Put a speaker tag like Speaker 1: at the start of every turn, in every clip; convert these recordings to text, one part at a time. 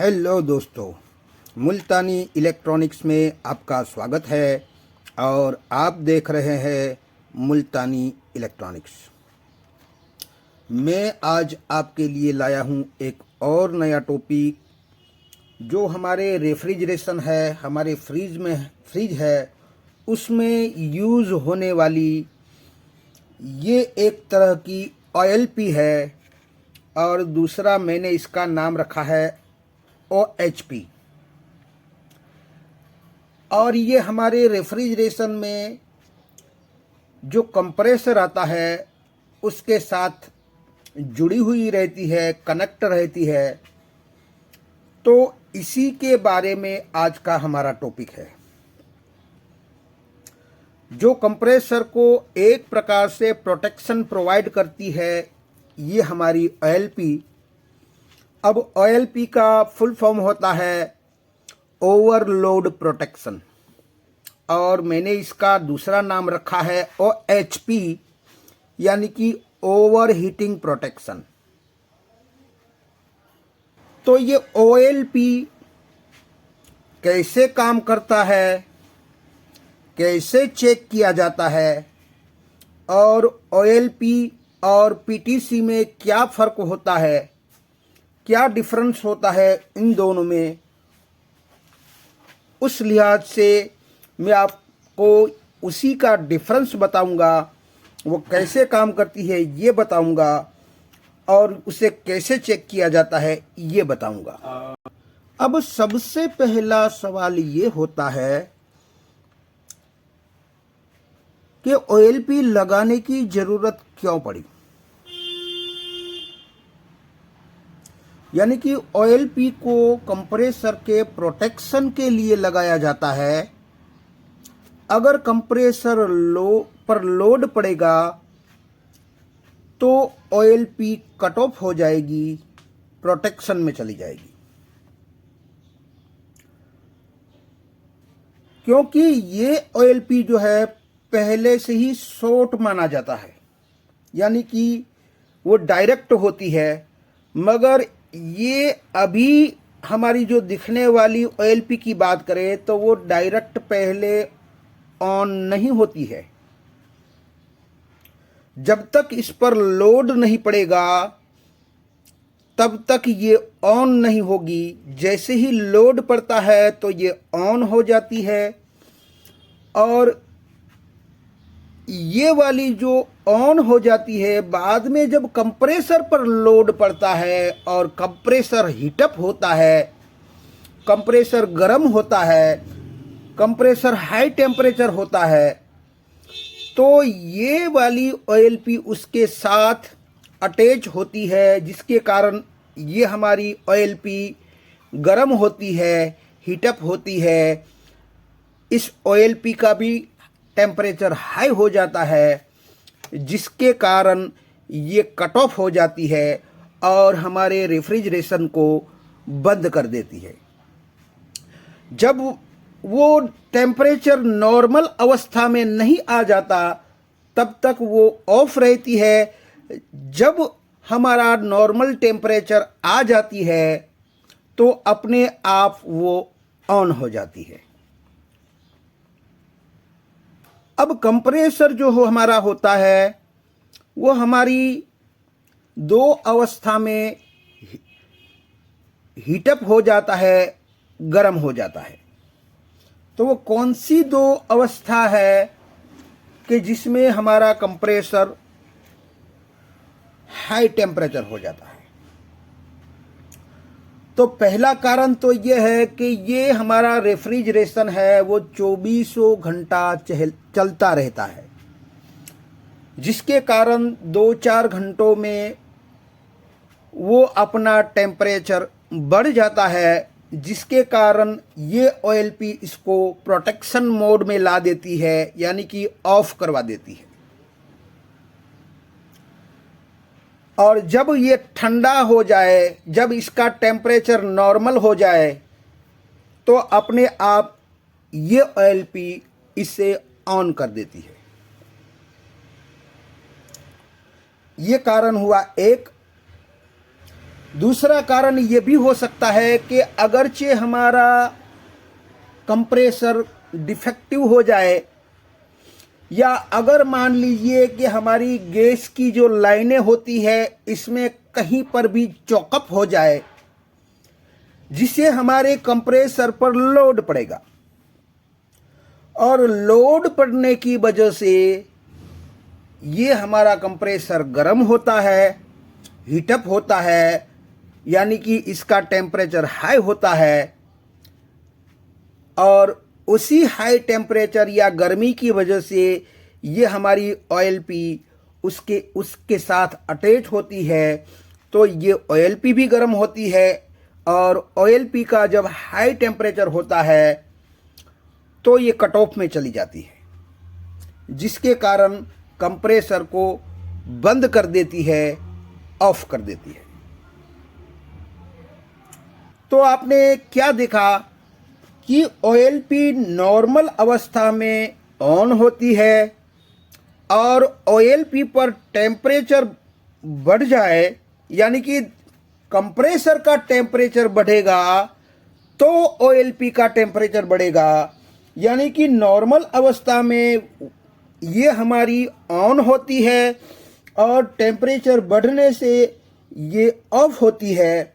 Speaker 1: Hello दोस्तों, मुल्तानी electronics में आपका स्वागत है और आप देख रहे हैं मुल्तानी इलेक्ट्रॉनिक्स। मैं आज आपके लिए लाया हूं एक और नया टॉपिक जो हमारे रेफ्रिजरेशन है, हमारे फ्रिज है, उसमें यूज़ होने वाली ये एक तरह की OLP है और दूसरा मैंने इसका नाम रखा है OHP। और ये हमारे रेफ्रिजरेशन में जो कंप्रेसर आता है उसके साथ जुड़ी हुई रहती है, कनेक्ट रहती है। तो इसी के बारे में आज का हमारा टॉपिक है। जो कंप्रेसर को एक प्रकार से प्रोटेक्शन प्रोवाइड करती है, ये हमारी OLP। अब OLP का फुल फॉर्म होता है ओवरलोड प्रोटेक्शन और मैंने इसका दूसरा नाम रखा है OHP, यानी कि ओवर हीटिंग प्रोटेक्शन। तो ये OLP कैसे काम करता है, कैसे चेक किया जाता है और OLP और PTC में क्या फ़र्क होता है, क्या डिफरेंस होता है इन दोनों में, उस लिहाज से मैं आपको उसी का डिफरेंस बताऊंगा। वो कैसे काम करती है ये बताऊंगा और उसे कैसे चेक किया जाता है ये बताऊंगा। अब सबसे पहला सवाल ये होता है कि OLP लगाने की ज़रूरत क्यों पड़ी। यानी कि OLP को कंप्रेसर के प्रोटेक्शन के लिए लगाया जाता है। अगर कंप्रेसर पर लोड पड़ेगा तो OLP कट ऑफ हो जाएगी, प्रोटेक्शन में चली जाएगी। क्योंकि ये OLP जो है पहले से ही शॉर्ट माना जाता है, यानी कि वो डायरेक्ट होती है। मगर ये अभी हमारी जो दिखने वाली OLP की बात करें तो वो डायरेक्ट पहले ऑन नहीं होती है। जब तक इस पर लोड नहीं पड़ेगा तब तक ये ऑन नहीं होगी। जैसे ही लोड पड़ता है तो ये ऑन हो जाती है और ये वाली जो ऑन हो जाती है, बाद में जब कंप्रेसर पर लोड पड़ता है और कंप्रेसर हीटअप होता है, कंप्रेसर गर्म होता है, कंप्रेसर हाई टेम्परेचर होता है, तो ये वाली OLP उसके साथ अटैच होती है, जिसके कारण ये हमारी OLP गर्म होती है, हीटअप होती है। इस OLP का भी टेम्परेचर हाई हो जाता है, जिसके कारण ये कट ऑफ हो जाती है और हमारे रेफ्रिजरेशन को बंद कर देती है। जब वो टेम्परेचर नॉर्मल अवस्था में नहीं आ जाता तब तक वो ऑफ रहती है। जब हमारा नॉर्मल टेम्परेचर आ जाती है तो अपने आप वो ऑन हो जाती है। अब कंप्रेसर जो हमारा होता है वो हमारी दो अवस्था में हीटअप हो जाता है, गर्म हो जाता है। तो वो कौन सी दो अवस्था है कि जिसमें हमारा कंप्रेसर हाई टेम्परेचर हो जाता है। तो पहला कारण तो ये है कि ये हमारा रेफ्रिजरेशन है वो 2400 घंटा चलता रहता है, जिसके कारण 2-4 घंटों में वो अपना टेम्परेचर बढ़ जाता है, जिसके कारण ये OLP इसको प्रोटेक्शन मोड में ला देती है, यानी कि ऑफ करवा देती है। और जब ये ठंडा हो जाए, जब इसका टेम्परेचर नॉर्मल हो जाए तो अपने आप ये OLP इसे ऑन कर देती है। ये कारण हुआ एक। दूसरा कारण ये भी हो सकता है कि अगरचे हमारा कंप्रेसर डिफेक्टिव हो जाए, या अगर मान लीजिए कि हमारी गैस की जो लाइनें होती है इसमें कहीं पर भी चौकअप हो जाए, जिससे हमारे कंप्रेसर पर लोड पड़ेगा, और लोड पड़ने की वजह से ये हमारा कंप्रेसर गर्म होता है, हीटअप होता है, यानी कि इसका टेम्परेचर हाई होता है, और उसी हाई टेम्परेचर या गर्मी की वजह से ये हमारी OLP उसके साथ अटैच होती है, तो ये OLP भी गर्म होती है, और OLP का जब हाई टेम्परेचर होता है तो ये कट ऑफ में चली जाती है, जिसके कारण कंप्रेसर को बंद कर देती है, ऑफ कर देती है। तो आपने क्या देखा कि OLP नॉर्मल अवस्था में ऑन होती है, और OLP पर टेम्परेचर बढ़ जाए, यानी कि कंप्रेसर का टेम्परेचर बढ़ेगा तो OLP का टेम्परेचर बढ़ेगा, यानी कि नॉर्मल अवस्था में ये हमारी ऑन होती है और टेम्परेचर बढ़ने से ये ऑफ होती है,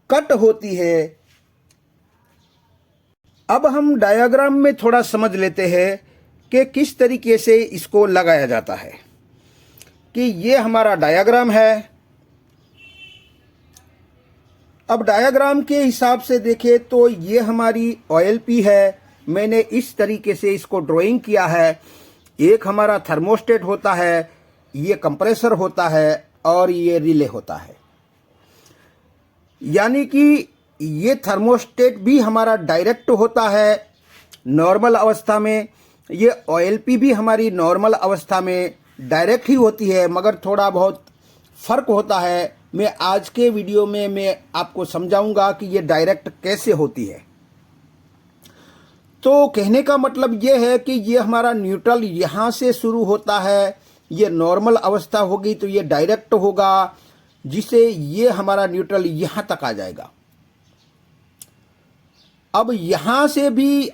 Speaker 1: कट होती है। अब हम डायग्राम में थोड़ा समझ लेते हैं कि किस तरीके से इसको लगाया जाता है। कि ये हमारा डायग्राम है। अब डायग्राम के हिसाब से देखें तो ये हमारी OLP है। मैंने इस तरीके से इसको ड्राइंग किया है। एक हमारा थर्मोस्टेट होता है, ये कंप्रेसर होता है, और ये रिले होता है। यानी कि ये थर्मोस्टेट भी हमारा डायरेक्ट होता है नॉर्मल अवस्था में, ये OLP भी हमारी नॉर्मल अवस्था में डायरेक्ट ही होती है, मगर थोड़ा बहुत फ़र्क होता है। मैं आज के वीडियो में मैं आपको समझाऊंगा कि ये डायरेक्ट कैसे होती है। तो कहने का मतलब ये है कि ये हमारा न्यूट्रल यहाँ से शुरू होता है, ये नॉर्मल अवस्था होगी तो ये डायरेक्ट होगा, जिसे ये हमारा न्यूट्रल यहाँ तक आ जाएगा। अब यहाँ से भी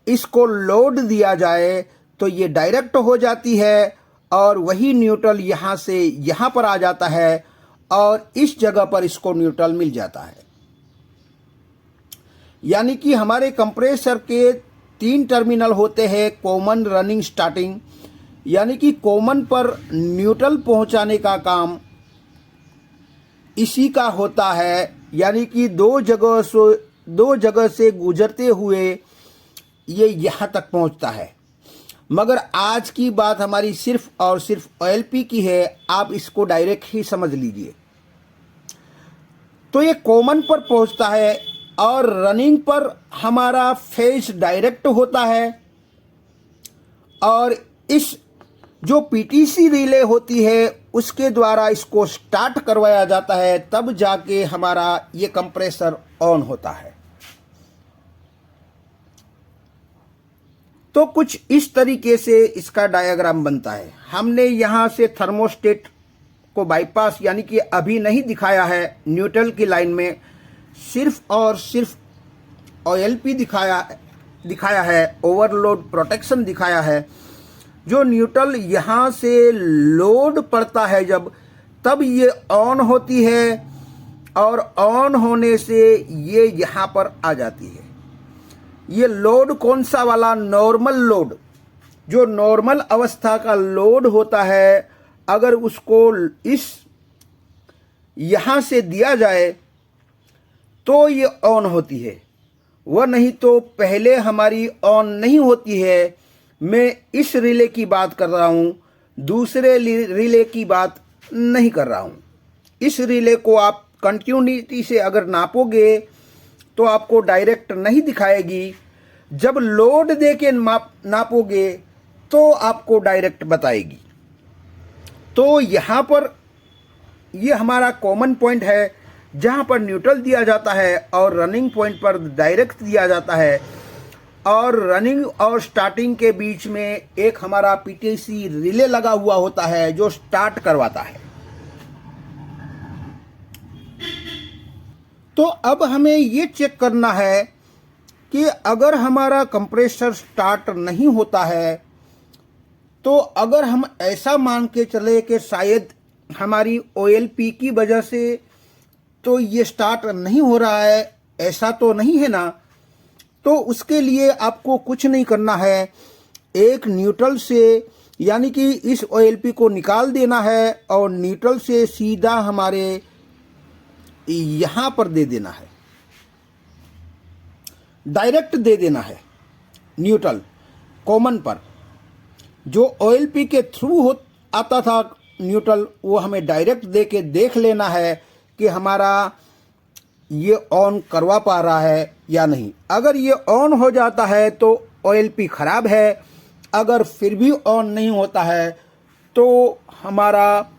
Speaker 1: इसको लोड दिया जाए तो ये डायरेक्ट हो जाती है, और वही न्यूट्रल यहाँ से यहाँ पर आ जाता है, और इस जगह पर इसको न्यूट्रल मिल जाता है। यानी कि हमारे कंप्रेसर के 3 टर्मिनल होते हैं, कॉमन, रनिंग, स्टार्टिंग। यानी कि कॉमन पर न्यूट्रल पहुंचाने का काम इसी का होता है, यानी कि दो जगह से गुजरते हुए ये यहाँ तक पहुंचता है। मगर आज की बात हमारी सिर्फ और सिर्फ OLP की है, आप इसको डायरेक्ट ही समझ लीजिए। तो ये कॉमन पर पहुंचता है, और रनिंग पर हमारा फेज डायरेक्ट होता है, और इस जो PTC रिले होती है उसके द्वारा इसको स्टार्ट करवाया जाता है, तब जाके हमारा ये कंप्रेसर ऑन होता है। तो कुछ इस तरीके से इसका डायग्राम बनता है। हमने यहाँ से थर्मोस्टेट को बाईपास, यानी कि अभी नहीं दिखाया है न्यूट्रल की लाइन में, सिर्फ और सिर्फ OLP दिखाया है, ओवरलोड प्रोटेक्शन दिखाया है। जो न्यूट्रल यहाँ से लोड पड़ता है जब, तब ये ऑन होती है, और ऑन होने से ये यहाँ पर आ जाती है। ये लोड कौन सा वाला? Normal load. जो नॉर्मल अवस्था का लोड होता है, अगर उसको इस यहाँ से दिया जाए तो ये ऑन होती है, वह नहीं तो पहले हमारी ऑन नहीं होती है। मैं इस रिले की बात कर रहा हूँ, दूसरे रिले की बात नहीं कर रहा हूँ। इस रिले को आप कंटिन्यूटी से अगर नापोगे तो आपको डायरेक्ट नहीं दिखाएगी, जब लोड दे के नापोगे तो आपको डायरेक्ट बताएगी। तो यहाँ पर ये हमारा कॉमन पॉइंट है, जहाँ पर न्यूट्रल दिया जाता है और रनिंग पॉइंट पर डायरेक्ट दिया जाता है, और रनिंग और स्टार्टिंग के बीच में एक हमारा PTC रिले लगा हुआ होता है जो स्टार्ट करवाता है। तो अब हमें ये चेक करना है कि अगर हमारा कंप्रेसर स्टार्ट नहीं होता है, तो अगर हम ऐसा मान के चले कि शायद हमारी OLP की वजह से तो ये स्टार्ट नहीं हो रहा है, ऐसा तो नहीं है ना। तो उसके लिए आपको कुछ नहीं करना है, एक न्यूट्रल से यानी कि इस OLP को निकाल देना है और न्यूट्रल से सीधा हमारे यहाँ पर दे देना है, डायरेक्ट दे देना है न्यूट्रल कॉमन पर। जो OLP के थ्रू हो आता था न्यूट्रल, वो हमें डायरेक्ट दे के देख लेना है कि हमारा ये ऑन करवा पा रहा है या नहीं। अगर ये ऑन हो जाता है तो OLP ख़राब है, अगर फिर भी ऑन नहीं होता है तो हमारा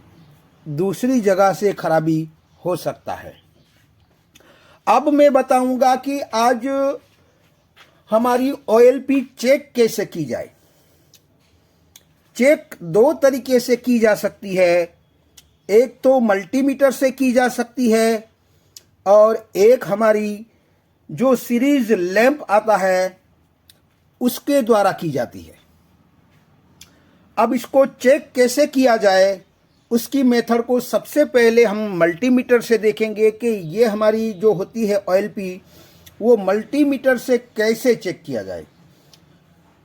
Speaker 1: दूसरी जगह से खराबी हो सकता है। अब मैं बताऊंगा कि आज हमारी OLP चेक कैसे की जाए। चेक दो तरीके से की जा सकती है, एक तो मल्टीमीटर से की जा सकती है और एक हमारी जो सीरीज लैंप आता है उसके द्वारा की जाती है। अब इसको चेक कैसे किया जाए, उसकी मेथड को सबसे पहले हम मल्टीमीटर से देखेंगे कि ये हमारी जो होती है OLP, वो मल्टीमीटर से कैसे चेक किया जाए।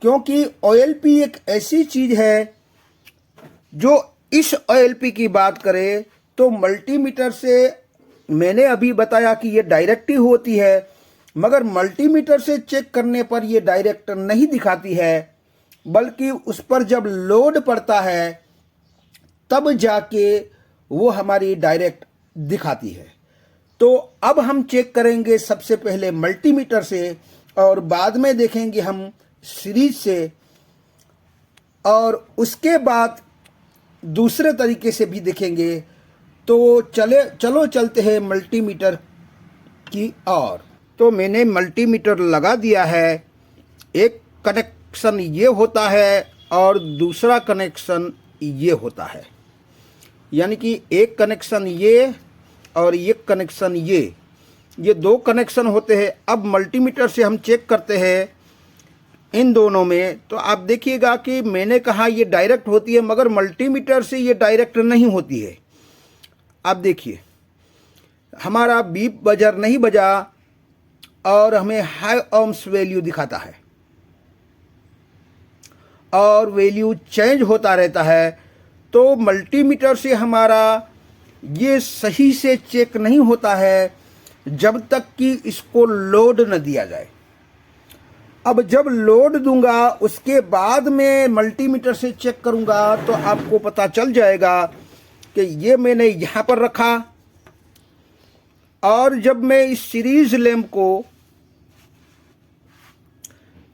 Speaker 1: क्योंकि OLP एक ऐसी चीज़ है, जो इस OLP की बात करें तो मल्टीमीटर से मैंने अभी बताया कि ये डायरेक्ट ही होती है, मगर मल्टीमीटर से चेक करने पर ये डायरेक्ट नहीं दिखाती है, बल्कि उस पर जब लोड पड़ता है तब जाके वो हमारी डायरेक्ट दिखाती है। तो अब हम चेक करेंगे सबसे पहले मल्टीमीटर से और बाद में देखेंगे हम सीरीज से, और उसके बाद दूसरे तरीके से भी देखेंगे। तो चलो चलते हैं मल्टीमीटर की ओर। तो मैंने मल्टीमीटर लगा दिया है, एक कनेक्शन ये होता है और दूसरा कनेक्शन ये होता है, यानी कि एक कनेक्शन ये और एक कनेक्शन ये दो कनेक्शन होते हैं। अब मल्टीमीटर से हम चेक करते हैं इन दोनों में, तो आप देखिएगा कि मैंने कहा ये डायरेक्ट होती है, मगर मल्टीमीटर से ये डायरेक्ट नहीं होती है। आप देखिए हमारा बीप बजर नहीं बजा और हमें हाई ohms वैल्यू दिखाता है और वैल्यू चेंज होता रहता है। तो मल्टीमीटर से हमारा ये सही से चेक नहीं होता है जब तक कि इसको लोड न दिया जाए। अब जब लोड दूंगा उसके बाद में मल्टीमीटर से चेक करूंगा तो आपको पता चल जाएगा कि ये मैंने यहाँ पर रखा, और जब मैं इस सीरीज लैंप को,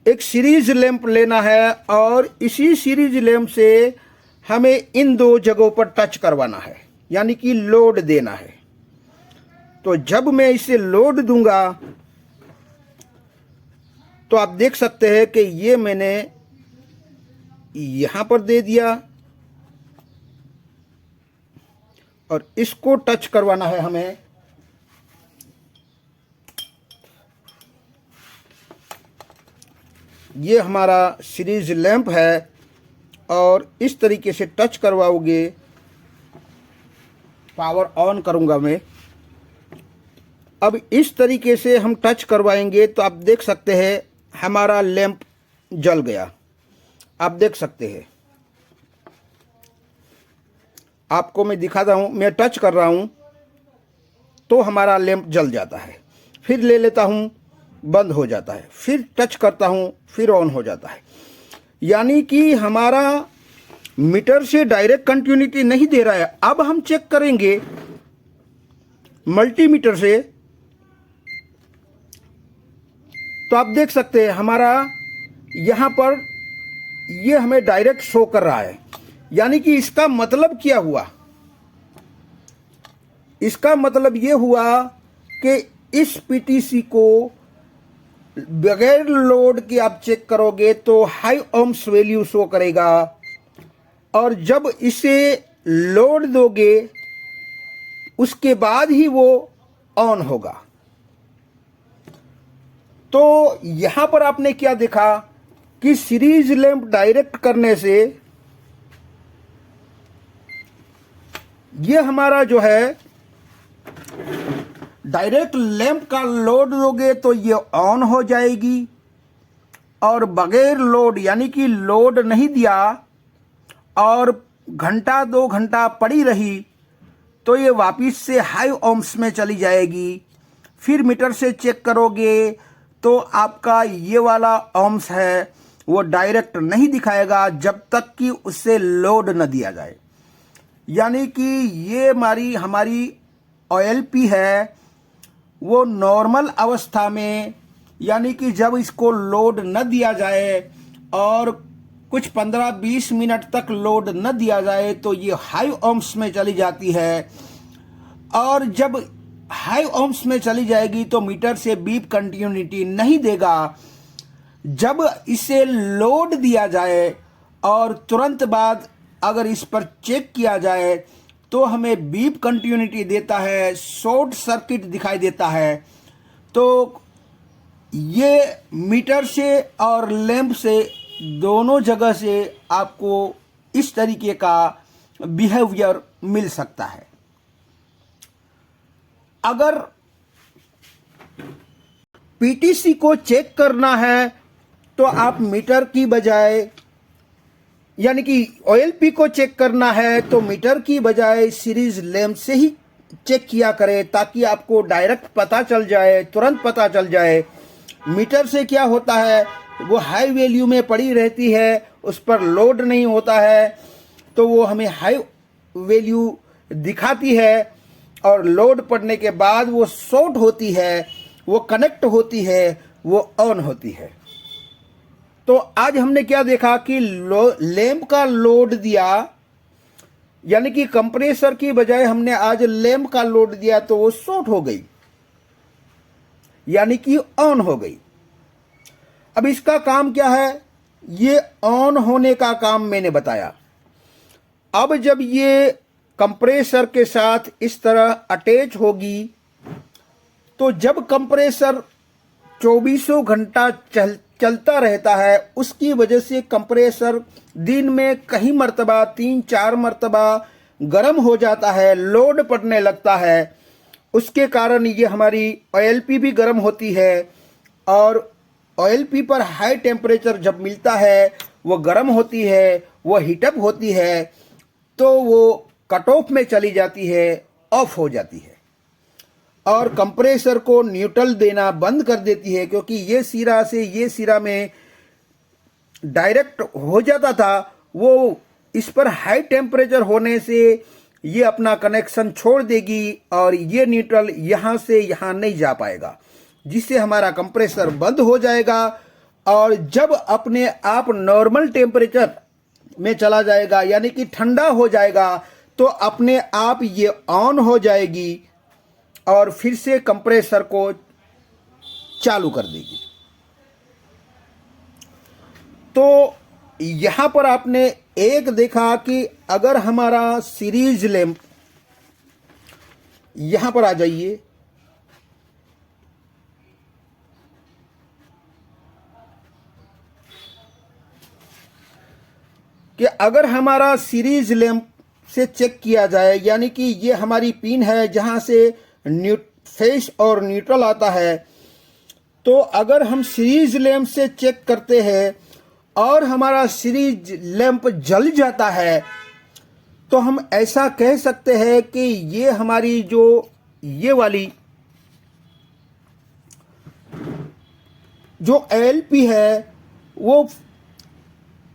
Speaker 1: एक सीरीज लैंप लेना है और इसी सीरीज लैंप से हमें इन दो जगहों पर टच करवाना है, यानी कि लोड देना है। तो जब मैं इसे लोड दूंगा तो आप देख सकते हैं कि ये मैंने यहाँ पर दे दिया और इसको टच करवाना है हमें। ये हमारा सीरीज लैंप है और इस तरीके से टच करवाओगे, पावर ऑन करूंगा मैं। अब इस तरीके से हम टच करवाएंगे तो आप देख सकते हैं हमारा लैंप जल गया। आप देख सकते हैं, आपको मैं दिखाता हूँ, मैं टच कर रहा हूँ तो हमारा लैंप जल जाता है, फिर ले लेता हूँ बंद हो जाता है, फिर टच करता हूँ फिर ऑन हो जाता है। यानी कि हमारा मीटर से डायरेक्ट कंटिन्यूटी नहीं दे रहा है। अब हम चेक करेंगे मल्टीमीटर से, तो आप देख सकते हैं हमारा यहाँ पर ये हमें डायरेक्ट शो कर रहा है। यानी कि इसका मतलब क्या हुआ, इसका मतलब ये हुआ कि इस PTC को बगैर लोड के आप चेक करोगे तो हाई ohms वैल्यू शो करेगा, और जब इसे लोड दोगे उसके बाद ही वो ऑन होगा। तो यहाँ पर आपने क्या देखा कि सीरीज लैंप डायरेक्ट करने से ये हमारा जो है डायरेक्ट लैंप का लोड दोगे तो ये ऑन हो जाएगी, और बगैर लोड यानी कि लोड नहीं दिया और घंटा 2 घंटा पड़ी रही तो ये वापस से हाई ओम्स में चली जाएगी। फिर मीटर से चेक करोगे तो आपका ये वाला ओम्स है वो डायरेक्ट नहीं दिखाएगा जब तक कि उससे लोड न दिया जाए। यानी कि ये हमारी OLP है वो नॉर्मल अवस्था में, यानी कि जब इसको लोड न दिया जाए और कुछ 15-20 मिनट तक लोड न दिया जाए तो ये हाई ओम्स में चली जाती है, और जब हाई ओम्स में चली जाएगी तो मीटर से बीप कंटिन्यूटी नहीं देगा। जब इसे लोड दिया जाए और तुरंत बाद अगर इस पर चेक किया जाए तो हमें बीप कंटिन्यूटी देता है, शॉर्ट सर्किट दिखाई देता है। तो ये मीटर से और लैंप से दोनों जगह से आपको इस तरीके का बिहेवियर मिल सकता है। अगर PTC को चेक करना है तो आप मीटर की बजाय, यानी कि OLP को चेक करना है तो मीटर की बजाय सीरीज लैंप से ही चेक किया करें, ताकि आपको डायरेक्ट पता चल जाए, तुरंत पता चल जाए। मीटर से क्या होता है, वो हाई वैल्यू में पड़ी रहती है, उस पर लोड नहीं होता है, तो वो हमें हाई वैल्यू दिखाती है, और लोड पड़ने के बाद वो शॉर्ट होती है, वो कनेक्ट होती है, वो ऑन होती है। तो आज हमने क्या देखा कि लैंप का लोड दिया, यानी कि कंप्रेसर की बजाय हमने आज लैंप का लोड दिया तो वो शॉर्ट हो गई, यानी कि ऑन हो गई। अब इसका काम क्या है, ये ऑन होने का काम मैंने बताया। अब जब ये कंप्रेसर के साथ इस तरह अटैच होगी तो जब कंप्रेसर 24 घंटा चलता रहता है, उसकी वजह से कंप्रेसर दिन में कहीं मर्तबा 3-4 मर्तबा गर्म हो जाता है, लोड पड़ने लगता है। उसके कारण ये हमारी OLP भी गर्म होती है, और OLP पर हाई टेम्परेचर जब मिलता है वो गर्म होती है, वो हीटअप होती है, तो वो कट ऑफ में चली जाती है, ऑफ हो जाती है, और कंप्रेसर को न्यूट्रल देना बंद कर देती है, क्योंकि ये सिरा से ये सिरा में डायरेक्ट हो जाता था, वो इस पर हाई टेम्परेचर होने से ये अपना कनेक्शन छोड़ देगी और ये न्यूट्रल यहाँ से यहाँ नहीं जा पाएगा, जिससे हमारा कंप्रेसर बंद हो जाएगा। और जब अपने आप नॉर्मल टेम्परेचर में चला जाएगा, यानी कि ठंडा हो जाएगा, तो अपने आप ये ऑन हो जाएगी और फिर से कंप्रेसर को चालू कर देगी। तो यहाँ पर आपने एक देखा कि अगर हमारा सीरीज लैंप, यहाँ पर आ जाइए, कि अगर हमारा सीरीज लैंप से चेक किया जाए, यानी कि ये हमारी पिन है जहाँ से फेस और न्यूट्रल आता है, तो अगर हम सीरीज लैंप से चेक करते हैं और हमारा सीरीज लैंप जल जाता है, तो हम ऐसा कह सकते हैं कि ये हमारी जो ये वाली जो LP है वो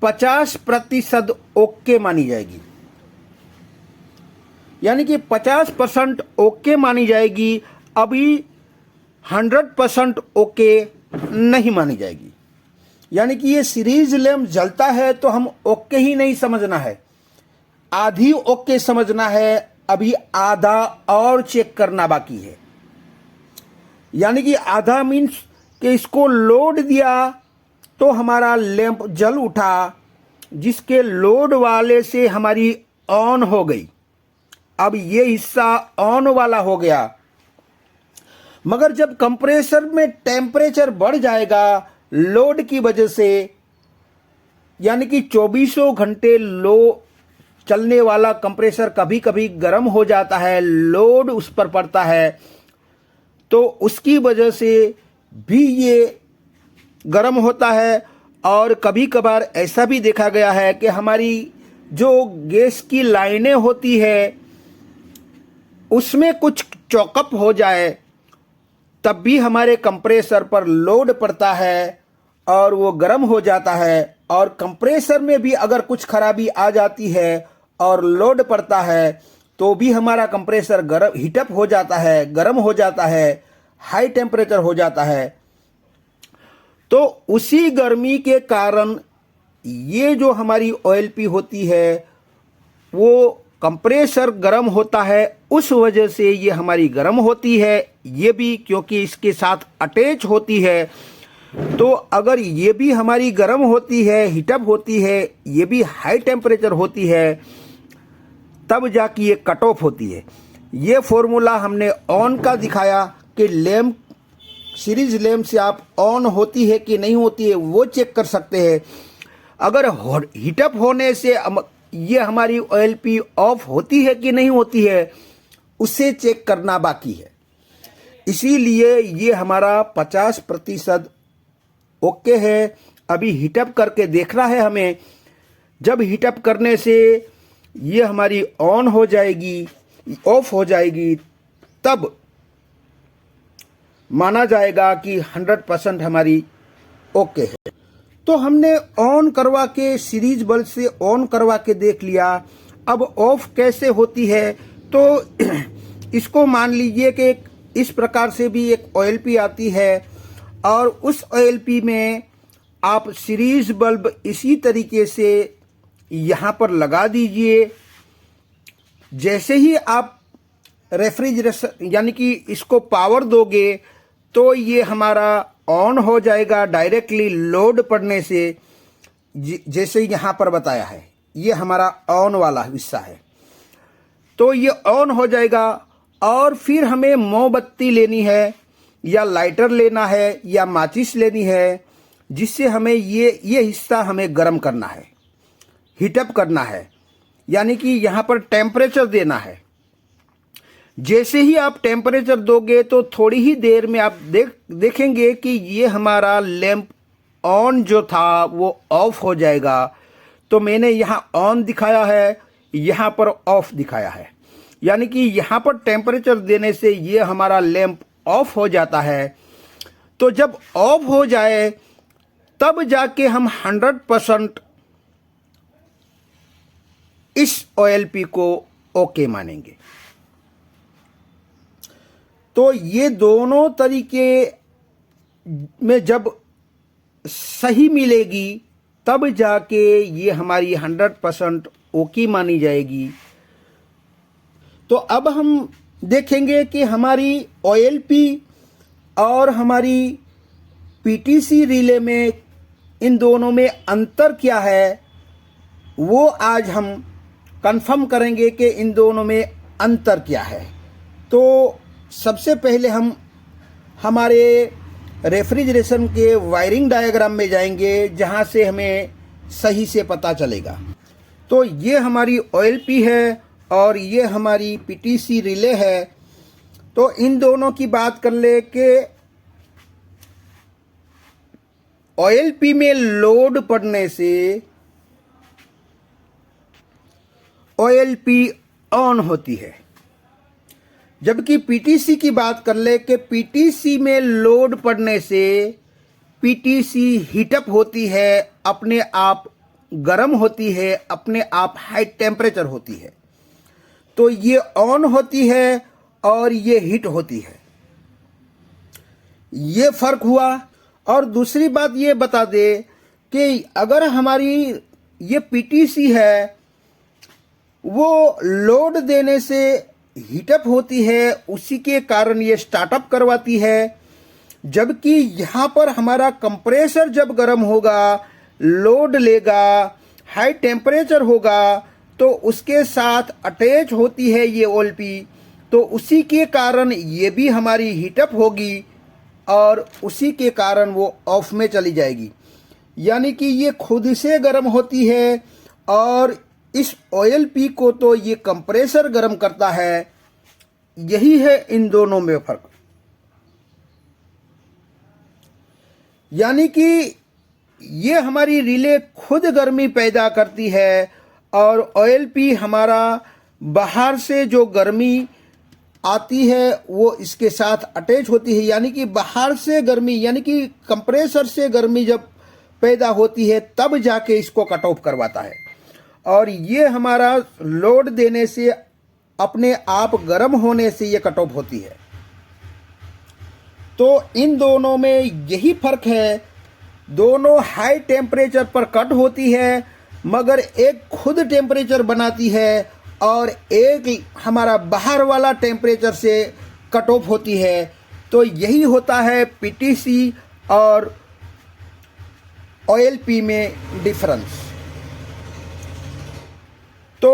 Speaker 1: 50% ओके मानी जाएगी, यानी कि 50% ओके मानी जाएगी, अभी 100% ओके नहीं मानी जाएगी। यानी कि ये सीरीज लैंप जलता है तो हम ओके ही नहीं समझना है, आधी ओके समझना है, अभी आधा और चेक करना बाकी है। यानी कि आधा मीन्स कि इसको लोड दिया तो हमारा लैंप जल उठा, जिसके लोड वाले से हमारी ऑन हो गई, अब ये हिस्सा ऑन वाला हो गया। मगर जब कंप्रेसर में टेम्परेचर बढ़ जाएगा लोड की वजह से, यानी कि 24 घंटे लो चलने वाला कंप्रेसर कभी कभी गर्म हो जाता है, लोड उस पर पड़ता है, तो उसकी वजह से भी ये गर्म होता है। और कभी कभार ऐसा भी देखा गया है कि हमारी जो गैस की लाइनें होती है उसमें कुछ चौकअप हो जाए, तब भी हमारे कंप्रेसर पर लोड पड़ता है और वो गर्म हो जाता है। और कंप्रेसर में भी अगर कुछ खराबी आ जाती है और लोड पड़ता है तो भी हमारा कंप्रेसर गर्म हीटअप हो जाता है, गर्म हो जाता है, हाई टेम्परेचर हो जाता है। तो उसी गर्मी के कारण ये जो हमारी OLP होती है वो कंप्रेसर गर्म होता है, उस वजह से ये हमारी गर्म होती है। ये भी क्योंकि इसके साथ अटैच होती है, तो अगर ये भी हमारी गर्म होती है, हीटअप होती है, ये भी हाई टेम्परेचर होती है, तब जाके ये कट ऑफ होती है। ये फॉर्मूला हमने ऑन का दिखाया कि लैंप, सीरीज लैंप से आप ऑन होती है कि नहीं होती है वो चेक कर सकते हैं। अगर हीटअप होने से ये हमारी OLP ऑफ होती है कि नहीं होती है उसे चेक करना बाकी है। इसीलिए ये हमारा 50% ओके है। अभी हीटअप करके देखना है हमें। जब हीटअप करने से ये हमारी ऑन हो जाएगी, ऑफ हो जाएगी, तब माना जाएगा कि 100% हमारी ओके है। तो हमने ऑन करवा के, सीरीज बल्ब से ऑन करवा के देख लिया। अब ऑफ कैसे होती है, तो इसको मान लीजिए कि इस प्रकार से भी एक OLP आती है और उस OLP में आप सीरीज बल्ब इसी तरीके से यहाँ पर लगा दीजिए। जैसे ही आप रेफ्रिजरेशन यानी कि इसको पावर दोगे तो ये हमारा ऑन हो जाएगा डायरेक्टली लोड पड़ने से, जैसे यहाँ पर बताया है। ये हमारा ऑन वाला हिस्सा है, तो ये ऑन हो जाएगा। और फिर हमें मोमबत्ती लेनी है या लाइटर लेना है या माचिस लेनी है, जिससे हमें ये हिस्सा हमें गर्म करना है, हीटअप करना है, यानी कि यहाँ पर टेम्परेचर देना है। जैसे ही आप टेम्परेचर दोगे तो थोड़ी ही देर में आप देखेंगे कि ये हमारा लैंप ऑन जो था वो ऑफ हो जाएगा। तो मैंने यहाँ ऑन दिखाया है, यहाँ पर ऑफ दिखाया है, यानी कि यहाँ पर टेम्परेचर देने से ये हमारा लैंप ऑफ हो जाता है। तो जब ऑफ हो जाए तब जाके हम 100% इस OLP को ओके मानेंगे। तो ये दोनों तरीके में जब सही मिलेगी तब जाके ये हमारी 100% ओके मानी जाएगी। तो अब हम देखेंगे कि हमारी OLP और हमारी PTC रिले में इन दोनों में अंतर क्या है, वो आज हम कंफर्म करेंगे कि इन दोनों में अंतर क्या है। तो सबसे पहले हम हमारे रेफ्रिजरेशन के वायरिंग डायग्राम में जाएंगे, जहां से हमें सही से पता चलेगा। तो ये हमारी OLP है और ये हमारी PTC रिले है। तो इन दोनों की बात कर ले कि OLP में लोड पड़ने से OLP ऑन होती है, जबकि PTC की बात कर ले कि PTC में लोड पड़ने से PTC हीटअप होती है, अपने आप गर्म होती है, अपने आप हाई टेम्परेचर होती है। तो ये ऑन होती है और ये हीट होती है, ये फर्क हुआ। और दूसरी बात ये बता दे कि अगर हमारी ये PTC है वो लोड देने से हीटअप होती है, उसी के कारण ये स्टार्टअप करवाती है, जबकि यहाँ पर हमारा कंप्रेसर जब गर्म होगा, लोड लेगा, हाई टेम्परेचर होगा, तो उसके साथ अटैच होती है ये OLP तो उसी के कारण ये भी हमारी हीटअप होगी और उसी के कारण वो ऑफ में चली जाएगी। यानी कि ये खुद से गर्म होती है और इस OLP को तो ये कंप्रेसर गर्म करता है। यही है इन दोनों में फर्क। यानी कि ये हमारी रिले खुद गर्मी पैदा करती है और OLP हमारा बाहर से जो गर्मी आती है वो इसके साथ अटैच होती है। यानी कि बाहर से गर्मी, यानी कि कंप्रेसर से गर्मी जब पैदा होती है तब जाके इसको कट ऑफ करवाता है और ये हमारा लोड देने से अपने आप गर्म होने से ये कट ऑफ होती है। तो इन दोनों में यही फर्क है। दोनों हाई टेम्परेचर पर कट होती है, मगर एक खुद टेम्परेचर बनाती है और एक हमारा बाहर वाला टेम्परेचर से कट ऑफ होती है। तो यही होता है PTC और OLP में डिफरेंस। तो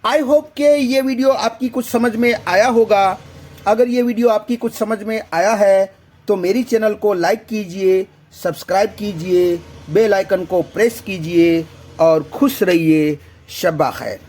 Speaker 1: आई होप कि ये वीडियो आपकी कुछ समझ में आया होगा। अगर ये वीडियो आपकी कुछ समझ में आया है तो मेरी चैनल को लाइक कीजिए, सब्सक्राइब कीजिए, बेल आइकन को प्रेस कीजिए और खुश रहिए। शब्बा खैर।